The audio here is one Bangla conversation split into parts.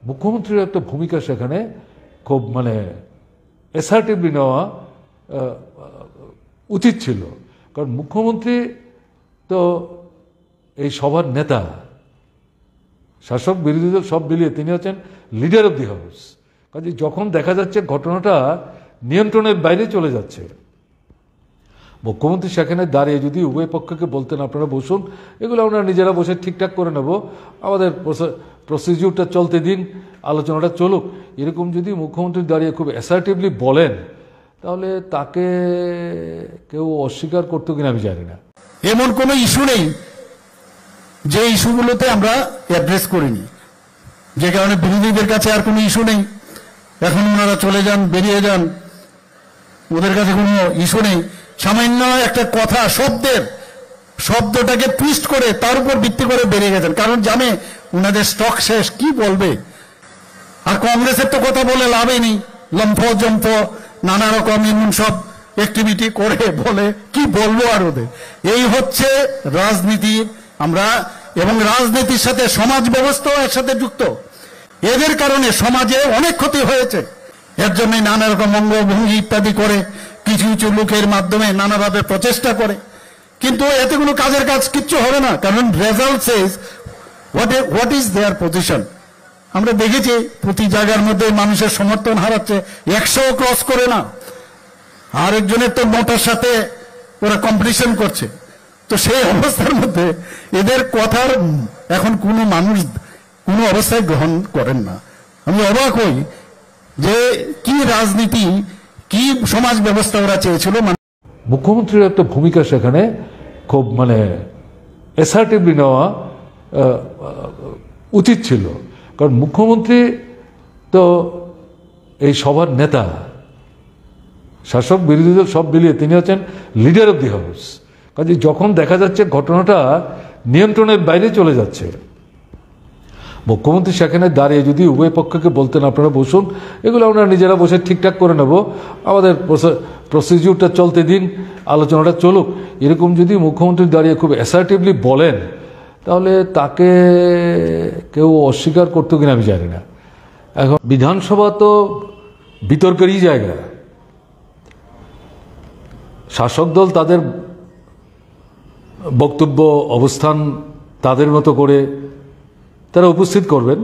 মুখ্যমন্ত্রীর একটা ভূমিকা সেখানে খুব অ্যাসার্টিভলি নেওয়া উচিত ছিল। কারণ মুখ্যমন্ত্রী তো এই সবার নেতা, শাসক বিরোধী দল সব মিলিয়ে তিনি হচ্ছেন লিডার অব দি হাউস। কাজে যখন দেখা যাচ্ছে ঘটনাটা নিয়ন্ত্রণের বাইরে চলে যাচ্ছে, মুখ্যমন্ত্রী সেখানে দাঁড়িয়ে যদি উভয় পক্ষকে বলতেন আপনারা বসুন, এগুলো আমরা নিজেরা বসে ঠিকঠাক করে নেব, আমাদের প্রসিডিউরটা চলতে দিন, আলোচনাটা চলুক, এরকম যদি মুখ্যমন্ত্রী দাঁড়িয়ে খুব অ্যাসার্টিভলি বলেন, তাহলে তাকে কেউ অস্বীকার করতো কিনা আমি জানি না। এমন কোনো ইস্যু নেই যে ইস্যুগুলোতে আমরা অ্যাড্রেস করিনি, যে কারণে বিরোধীদের কাছে আর কোনো ইস্যু নেই। এখন ওনারা চলে যান, বেরিয়ে যান, ওদের কাছে কোনো ইস্যু নেই। সামান্য একটা কথা শব্দটাকে টুইস্ট করে তার উপর ভিত্তি করে বেরিয়ে গেছেন, কারণ জানে ওনাদের স্টক শেষ, কি বলবে। আর কংগ্রেসের তো কথা বলে লাভই নেই, লম্ফ জম্ফ নানা রকম এমন সব অ্যাক্টিভিটি করে বলে কি বলবো আর ওদের। এই হচ্ছে রাজনীতি আমরা, এবং রাজনীতির সাথে সমাজ ব্যবস্থাও এর সাথে যুক্ত। এদের কারণে সমাজে অনেক ক্ষতি হয়েছে। এর জন্য নানা রকম অঙ্গভঙ্গি ইত্যাদি করে কিছু কিছু লোকের মাধ্যমে নানাভাবে প্রচেষ্টা করে, কিন্তু এতে কোনো কাজের কাজ কিচ্ছু হবে না, কারণ result Sage what is there position. আমরা দেখেছি প্রতি জায়গার মধ্যে মানুষের সমর্থন হারাচ্ছে, 100 ক্রস করে না, আরেকজনের তো মোটার সাথে ওরা কম্পিটিশন করছে। তো সেই অবস্থার মধ্যে এদের কথার এখন কোনো মানুষ কোনো অবস্থায় গ্রহণ করেন না। আমি অবাক হই যে কি রাজনীতি, কি সমাজ ব্যবস্থা ওরা চেয়েছিল। মুখ্যমন্ত্রীর একটা ভূমিকা সেখানে খুব অ্যাসার্টিভলি নেওয়া উচিত ছিল। কারণ মুখ্যমন্ত্রী তো এই সবার নেতা, শাসক বিরোধী দল সব মিলিয়ে তিনি হচ্ছেন লিডার অব দি হাউস। কাজে যখন দেখা যাচ্ছে ঘটনাটা নিয়ন্ত্রণের বাইরে চলে যাচ্ছে, মুখ্যমন্ত্রী সেখানে দাঁড়িয়ে যদি উভয় পক্ষকে বলতেন আপনারা বসুন, এগুলো আমরা নিজেরা বসে ঠিকঠাক করে নেব, আমাদের প্রসিডিউরটা চলতে দিন, আলোচনাটা চলুক, এরকম যদি মুখ্যমন্ত্রী দাঁড়িয়ে খুব অ্যাসার্টিভলি বলেন, তাহলে তাকে কেউ অস্বীকার করতো কিনা আমি জানি না। এখন বিধানসভা তো বিতর্কেরই জায়গা। শাসক দল তাদের বক্তব্য, অবস্থান তাদের মতো করে তারা উপস্থিত করবেন,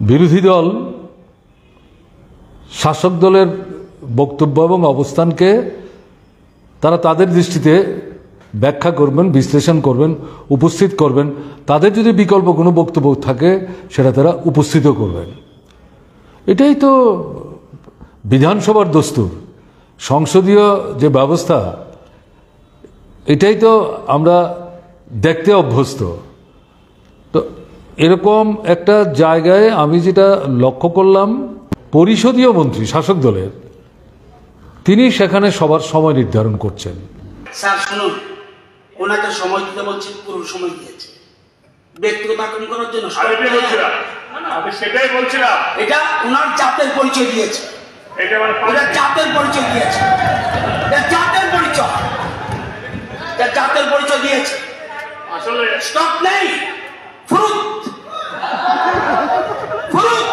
বিরোধী দল শাসক দলের বক্তব্য এবং অবস্থানকে তারা তাদের দৃষ্টিতে ব্যাখ্যা করবেন, বিশ্লেষণ করবেন, উপস্থিত করবেন। তাদের যদি বিকল্প কোনো বক্তব্য থাকে সেটা তারা উপস্থিত করবেন। এটাই তো বিধানসভার দস্তুর, সংসদীয় যে ব্যবস্থা, এটাই তো আমরা দেখতে অভ্যস্ত। তো এরকম একটা জায়গায় আমি যেটা লক্ষ্য করলাম, পরিষদীয় মন্ত্রী শাসক দলের, তিনি সেখানে সবার সময় নির্ধারণ করছেন। স্যার শুনুন, ওনাকে সময় দিতে বলছি, পুরো সময় দিয়েছে ব্যক্তিগত আক্রমণ করার জন্য। আমি সেটাই বলছিলাম, এটা ওনার জাতের পরিচয় দিয়েছে, এটা জাতের পরিচয় দিয়েছে, এটা জাতের পরিচয়, এটা জাতের পরিচয় দিয়েছে। আসলে স্টক নেই, ফ্রুট ফ্রুট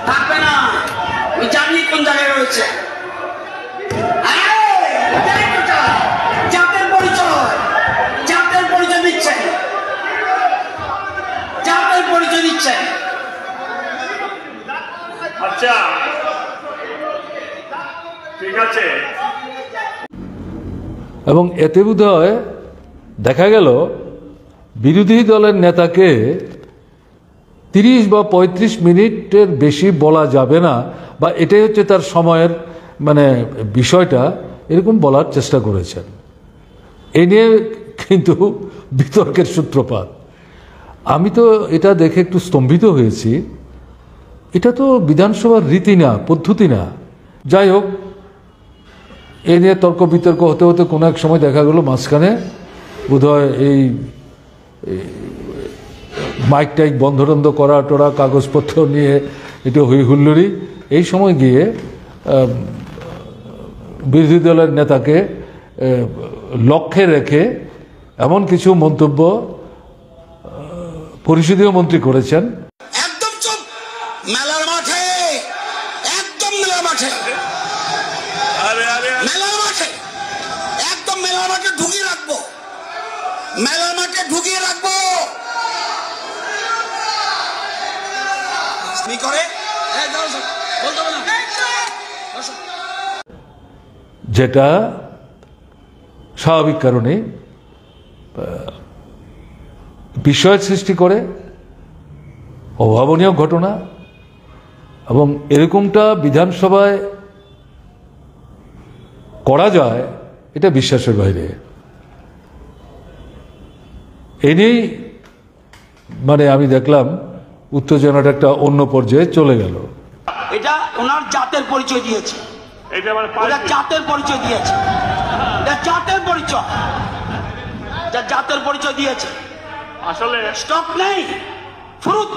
থাকবে না। আমি জানি কোন জায়গায় রয়েছে। জাতের পরিচয়, জাতের পরিচয় দিচ্ছে, জাতের পরিচয় দিচ্ছে। আচ্ছা ঠিক আছে। এবং এতে বোধহয় দেখা গেল বিরোধী দলের নেতাকে 30 বা 35 মিনিটের বেশি বলা যাবে না, বা এটাই হচ্ছে তার সময়ের বিষয়টা, এরকম বলার চেষ্টা করেছেন। এ নিয়ে কিন্তু বিতর্কের সূত্রপাত। আমি তো এটা দেখে একটু স্তম্ভিত হয়েছি। এটা তো বিধানসভার রীতি না, পদ্ধতি না। যাই হোক, এ নিয়ে তর্ক বিতর্ক হতে হতে কোনো এক সময় দেখা গেল মাঝখানে বোধহয় এই মাইক টাইক বন্ধ টন্ধ করা টোরা, কাগজপত্র নিয়ে একটু হই হুল্লোড়ি, এই সময় গিয়ে বিরোধী দলের নেতাকে লক্ষ্যে রেখে এমন কিছু মন্তব্য পরিষদীয় মন্ত্রী করেছেন। একদম চুপ, মেলার মাঠে, একদম মেলার মাঠে, মেলার মাঠে, একদম মেলার মাঠে ঢুকিয়ে রাখবো, মেলার মাঠে ঢুকিয়ে রাখবো। কি করে বলতে হবে না, যেটা স্বাভাবিক কারণে বিস্ময়ের সৃষ্টি করে, অভাবনীয় ঘটনা, এবং এরকমটা বিধানসভায় করা যায় এটা বিশ্বাসের বাইরে। এ নিয়েই মানে আমি দেখলাম উত্তেজনাটা একটা অন্য পর্যায়ে চলে গেল। এটা ওনার জাতের পরিচয় দিয়েছে, ওটা জাতের পরিচয় দিয়েছে, এটা জাতের পরিচয়, এটা জাতের পরিচয় দিয়েছে। আসলে স্টক নেই, ফুরুত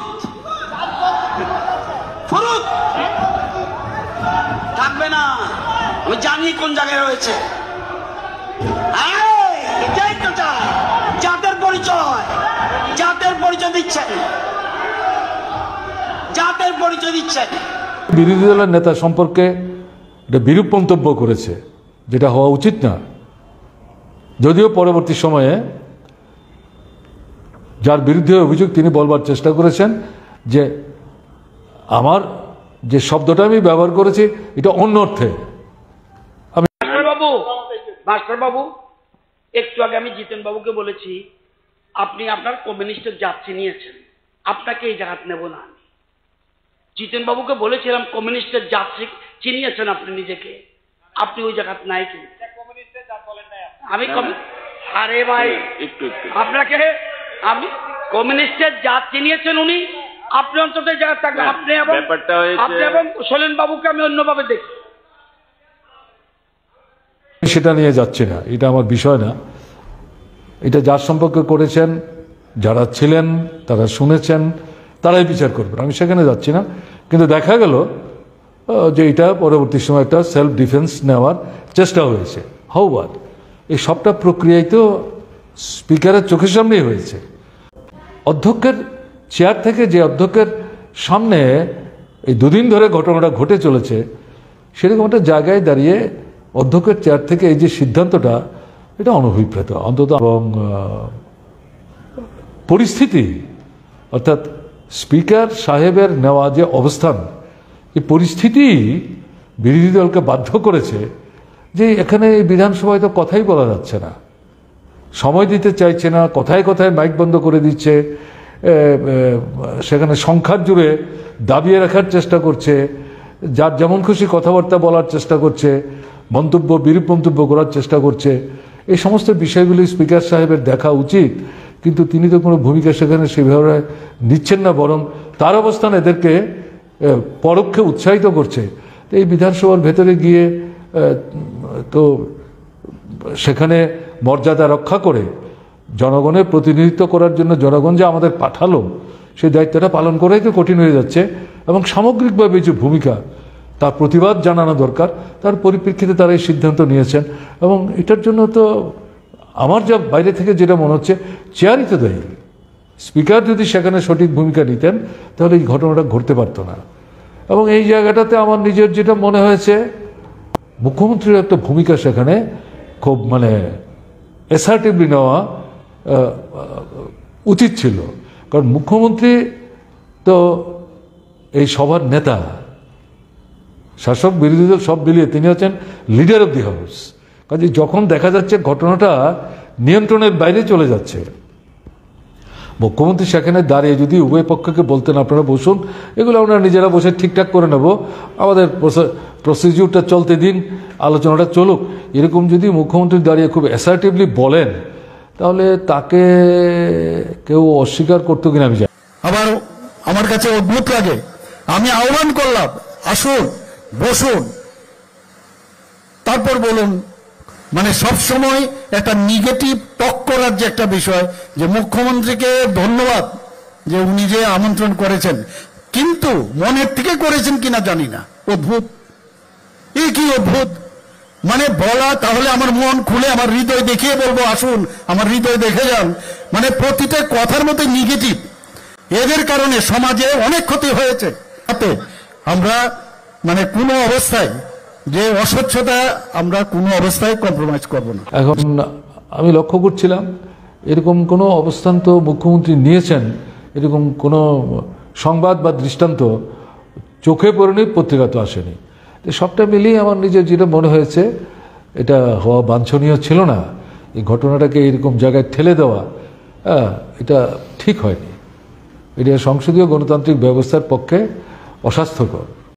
ফুরুত থাকবে না। আমি জানি কোন জায়গায় রয়েছে, এটাই তো চাই, জাতের পরিচয়, জাতের পরিচয় দিচ্ছেন, জাতের পরিচয় দিচ্ছেন। বিরোধী দলের নেতা সম্পর্কে এটা বিরূপ মন্তব্য করেছে, যেটা হওয়া উচিত না। যদিও পরবর্তী সময়ে যার বিরুদ্ধে অভিযোগ তিনি বলবার চেষ্টা করেছেন যে আমার যে শব্দটা আমি ব্যবহার করেছি এটা অন্য অর্থে। মাস্টার বাবু, একটু আগে আমি জিতেন বাবুকে বলেছি আপনি আপনার কমিউনিস্টের জাত চিনিয়েছেন, আপনাকে এই জায়গা নেব না। আমি জিতেন বাবুকে বলেছিলাম কমিউনিস্টের জাত চিনিয়েছেন আপনি নিজেকে, আপনি ওই জায়গা নাই। কিন্তু আমি আরে ভাই আপনাকে আমি কমিউনিস্টের জাত চিনিয়েছেন উনি, আপনি অন্তত জায়গা থাকলে আপনি এবং সোলেন বাবুকে আমি অন্যভাবে দেখি। সেটা নিয়ে যাচ্ছে না, এটা আমার বিষয় না। এটা যার সম্পর্কে করেছেন, যারা ছিলেন তারা শুনেছেন, তারাই বিচার করবেন, আমি সেখানে যাচ্ছি না। কিন্তু দেখা গেল যে এটা পরবর্তী সময় একটা সেলফ ডিফেন্স নেওয়ার চেষ্টা হয়েছে। হাউবার এই সবটা প্রক্রিয়ায় তো স্পিকারের চোখের সামনেই হয়েছে। অধ্যক্ষের চেয়ার থেকে যে অধ্যক্ষের সামনে এই দুদিন ধরে ঘটনাটা ঘটে চলেছে, সেরকম একটা জায়গায় দাঁড়িয়ে অধ্যক্ষের চেয়ার থেকে এই যে সিদ্ধান্তটা, এটা অনভিপ্রেত অন্তত। এবং পরিস্থিতি অর্থাৎ স্পিকার সাহেবের নেওয়া যে অবস্থান, এই পরিস্থিতি বিরোধী দলকে বাধ্য করেছে যে এখানে বিধানসভায় তো কথাই বলা যাচ্ছে না, সময় দিতে চাইছে না, কথায় কথায় মাইক বন্ধ করে দিচ্ছে, সেখানে সংখ্যার জুড়ে দাবিয়ে রাখার চেষ্টা করছে, যার যেমন খুশি কথাবার্তা বলার চেষ্টা করছে, মন্তব্য বিরূপ মন্তব্য করার চেষ্টা করছে। এই সমস্ত বিষয়গুলি স্পিকার সাহেবের দেখা উচিত, কিন্তু তিনি তো কোনো ভূমিকা সেখানে সেভাবে নিচ্ছেন না, বরং তার অবস্থান এদেরকে পরোক্ষে উৎসাহিত করছে। তো এই বিধানসভার ভেতরে গিয়ে তো সেখানে মর্যাদা রক্ষা করে জনগণের প্রতিনিধিত্ব করার জন্য জনগণ যে আমাদের পাঠালো, সেই দায়িত্বটা পালন করাই তো কঠিন হয়ে যাচ্ছে। এবং সামগ্রিকভাবে যে ভূমিকা, তার প্রতিবাদ জানানো দরকার, তার পরিপ্রেক্ষিতে তারা এই সিদ্ধান্ত নিয়েছেন। এবং এটার জন্য তো আমার যা বাইরে থেকে যেটা মনে হচ্ছে, চেয়ারই তো দায়ী। স্পিকার যদি সেখানে সঠিক ভূমিকা নিতেন তাহলে এই ঘটনাটা ঘটতে পারত না। এবং এই জায়গাটাতে আমার নিজের যেটা মনে হয়েছে, মুখ্যমন্ত্রীর একটা ভূমিকা সেখানে খুব মানে অ্যাসার্টিভলি নেওয়া উচিত ছিল। কারণ মুখ্যমন্ত্রী তো এই সবার নেতা, শাসক বিরোধী দল সব মিলিয়ে তিনি হচ্ছেন লিডার অফ দি হাউস। কাজে যখন দেখা যাচ্ছে ঘটনাটা নিয়ন্ত্রণের বাইরে চলে যাচ্ছে, মুখ্যমন্ত্রী সেখানে দাঁড়িয়ে যদি উভয় পক্ষকে বলতেন আপনারা বসুন, এগুলো আমরা নিজেরা বসে ঠিকঠাক করে নেব, আমাদের প্রসিডিউরটা চলতে দিন, আলোচনাটা চলুক, এরকম যদি মুখ্যমন্ত্রী দাঁড়িয়ে খুব অ্যাসার্টিভলি বলেন, তাহলে তাকে কেউ অস্বীকার করতো কিনা আমি জানি। আবার আমার কাছে অদ্ভুত লাগে, আমি আহ্বান করলাম আসুন বসুন, তারপর বলুন। মানে সবসময় একটা নেগেটিভ টক করার যে একটা বিষয়, যে মুখ্যমন্ত্রীকে ধন্যবাদ যে উনি যে আমন্ত্রণ করেছেন, কিন্তু মনের থেকে করেছেন কিনা জানি না। অদ্ভুত, এই কি অদ্ভুত মানে বলা, তাহলে আমার মন খুলে আমার হৃদয় দেখিয়ে বলবো আসুন, আমার হৃদয় দেখে যান। মানে প্রতিটা কথার মধ্যে নেগেটিভ, এদের কারণে সমাজে অনেক ক্ষতি হয়েছে। তাতে আমরা মানে কোনো অবস্থায় যে অস্বচ্ছতা আমরা কোনো অবস্থায় কম্প্রোমাইজ করব না। এখন আমি লক্ষ্য করছিলাম এরকম কোনো অবস্থান তো মুখ্যমন্ত্রী নিয়েছেন, এরকম কোনো সংবাদ বা দৃষ্টান্ত চোখে পড়েনি, পত্রিকা তো আসেনি। সবটা মিলিয়ে আমার নিজের যেটা মনে হয়েছে, এটা হওয়া বাঞ্ছনীয় ছিল না। এই ঘটনাটাকে এরকম জায়গায় ঠেলে দেওয়া এটা ঠিক হয়নি। এটা সংসদীয় গণতান্ত্রিক ব্যবস্থার পক্ষে অস্বাস্থ্যকর।